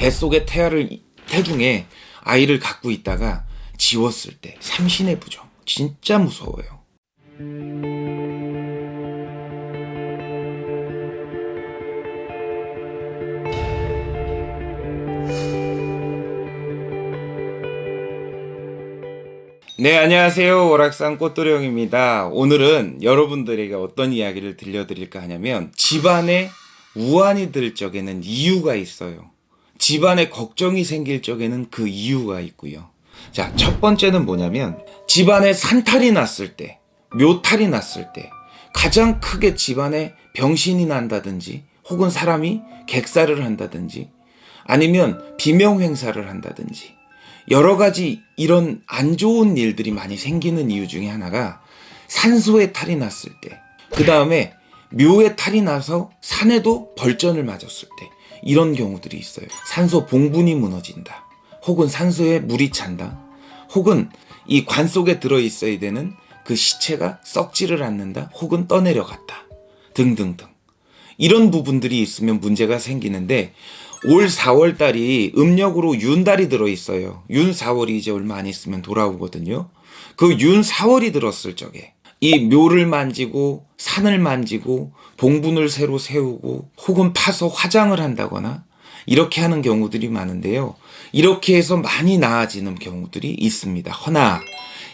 뱃속의 태중에 아이를 갖고 있다가 지웠을 때 삼신의 부정 진짜 무서워요. 네, 안녕하세요. 오락산 꽃도령입니다. 오늘은 여러분들에게 어떤 이야기를 들려드릴까 하냐면, 집안에 우환이 들 적에는 이유가 있어요. 집안에 걱정이 생길 적에는 그 이유가 있고요. 자, 첫 번째는 뭐냐면, 집안에 산탈이 났을 때, 묘탈이 났을 때, 가장 크게 집안에 병신이 난다든지, 혹은 사람이 객사를 한다든지, 아니면 비명행사를 한다든지, 여러 가지 이런 안 좋은 일들이 많이 생기는 이유 중에 하나가 산소에 탈이 났을 때, 그 다음에 묘에 탈이 나서 산에도 벌전을 맞았을 때, 이런 경우들이 있어요. 산소 봉분이 무너진다, 혹은 산소에 물이 찬다, 혹은 이 관 속에 들어있어야 되는 그 시체가 썩지를 않는다, 혹은 떠내려갔다 등등등, 이런 부분들이 있으면 문제가 생기는데, 올 4월 달이 음력으로 윤달이 들어있어요. 윤 4월이 이제 얼마 안 있으면 돌아오거든요. 그 윤 4월이 들었을 적에 이 묘를 만지고 산을 만지고 봉분을 새로 세우고 혹은 파서 화장을 한다거나 이렇게 하는 경우들이 많은데요. 이렇게 해서 많이 나아지는 경우들이 있습니다. 허나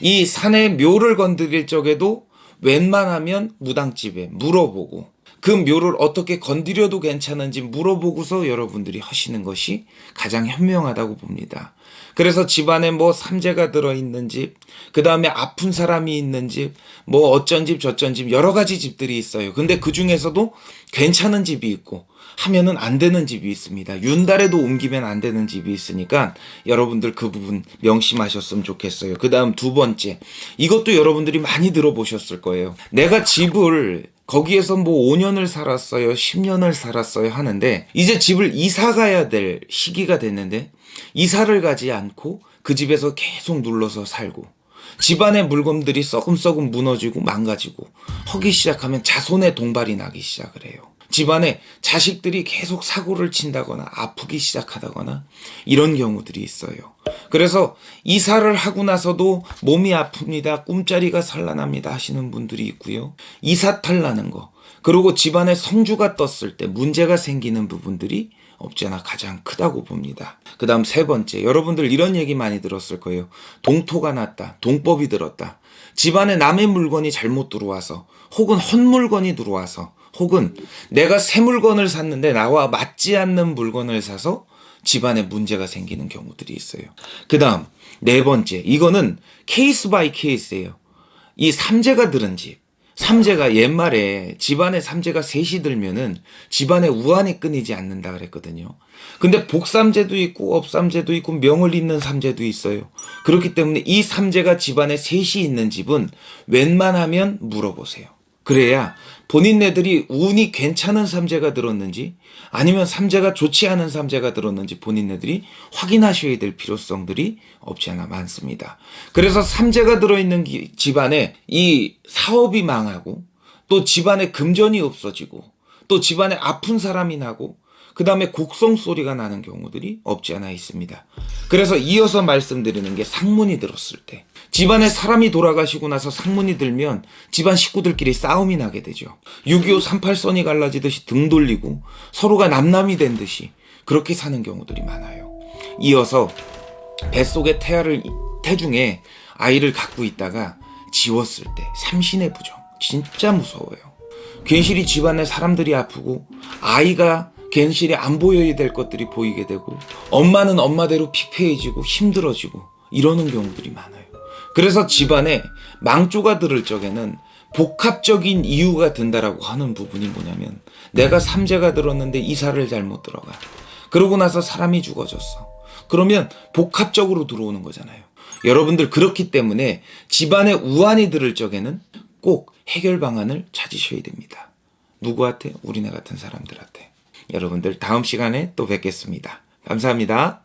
이 산의 묘를 건드릴 적에도 웬만하면 무당집에 물어보고, 그 묘를 어떻게 건드려도 괜찮은지 물어보고서 여러분들이 하시는 것이 가장 현명하다고 봅니다. 그래서 집안에 뭐 삼재가 들어있는 집, 그 다음에 아픈 사람이 있는 집, 뭐 어쩐 집 저쩐 집, 여러 가지 집들이 있어요. 근데 그 중에서도 괜찮은 집이 있고 하면은 안 되는 집이 있습니다. 윤달에도 옮기면 안 되는 집이 있으니까 여러분들 그 부분 명심하셨으면 좋겠어요. 그 다음 두 번째, 이것도 여러분들이 많이 들어보셨을 거예요. 내가 집을 거기에서 뭐 5년을 살았어요, 10년을 살았어요 하는데, 이제 집을 이사 가야 될 시기가 됐는데 이사를 가지 않고 그 집에서 계속 눌러서 살고, 집안의 물건들이 썩음썩음 무너지고 망가지고 하기 시작하면 자손의 동발이 나기 시작을 해요. 집안에 자식들이 계속 사고를 친다거나 아프기 시작하다거나 이런 경우들이 있어요. 그래서 이사를 하고 나서도 몸이 아픕니다, 꿈자리가 산란합니다 하시는 분들이 있고요. 이사탈 나는 거, 그리고 집안에 성주가 떴을 때 문제가 생기는 부분들이 없지 않아 가장 크다고 봅니다. 그 다음 세 번째, 여러분들 이런 얘기 많이 들었을 거예요. 동토가 났다, 동법이 들었다. 집안에 남의 물건이 잘못 들어와서, 혹은 헛물건이 들어와서, 혹은 내가 새 물건을 샀는데 나와 맞지 않는 물건을 사서 집안에 문제가 생기는 경우들이 있어요. 그 다음 네 번째, 이거는 케이스 바이 케이스예요. 이 삼재가 들은 집, 삼재가 옛말에 집안에 삼재가 셋이 들면은 집안에 우환이 끊이지 않는다 그랬거든요. 근데 복삼재도 있고 업삼재도 있고 명을 잇는 삼재도 있어요. 그렇기 때문에 이 삼재가 집안에 셋이 있는 집은 웬만하면 물어보세요. 그래야 본인네들이 운이 괜찮은 삼재가 들었는지 아니면 삼재가 좋지 않은 삼재가 들었는지 본인네들이 확인하셔야 될 필요성들이 없지 않아 많습니다. 그래서 삼재가 들어있는 집안에 이 사업이 망하고, 또 집안에 금전이 없어지고, 또 집안에 아픈 사람이 나고, 그 다음에 곡성 소리가 나는 경우들이 없지 않아 있습니다. 그래서 이어서 말씀드리는 게, 상문이 들었을 때, 집안에 사람이 돌아가시고 나서 상문이 들면 집안 식구들끼리 싸움이 나게 되죠. 6.25 38선이 갈라지듯이 등 돌리고 서로가 남남이 된 듯이 그렇게 사는 경우들이 많아요. 이어서 뱃속의 태중에 아이를 갖고 있다가 지웠을 때 삼신의 부정 진짜 무서워요. 괜시리 집안에 사람들이 아프고, 아이가 괜시리 안 보여야 될 것들이 보이게 되고, 엄마는 엄마대로 피폐해지고 힘들어지고 이러는 경우들이 많아요. 그래서 집안에 망조가 들을 적에는 복합적인 이유가 든다라고 하는 부분이 뭐냐면, 내가 삼재가 들었는데 이사를 잘못 들어가, 그러고 나서 사람이 죽어졌어. 그러면 복합적으로 들어오는 거잖아요. 여러분들 그렇기 때문에 집안에 우환이 들을 적에는 꼭 해결 방안을 찾으셔야 됩니다. 누구한테? 우리네 같은 사람들한테. 여러분들 다음 시간에 또 뵙겠습니다. 감사합니다.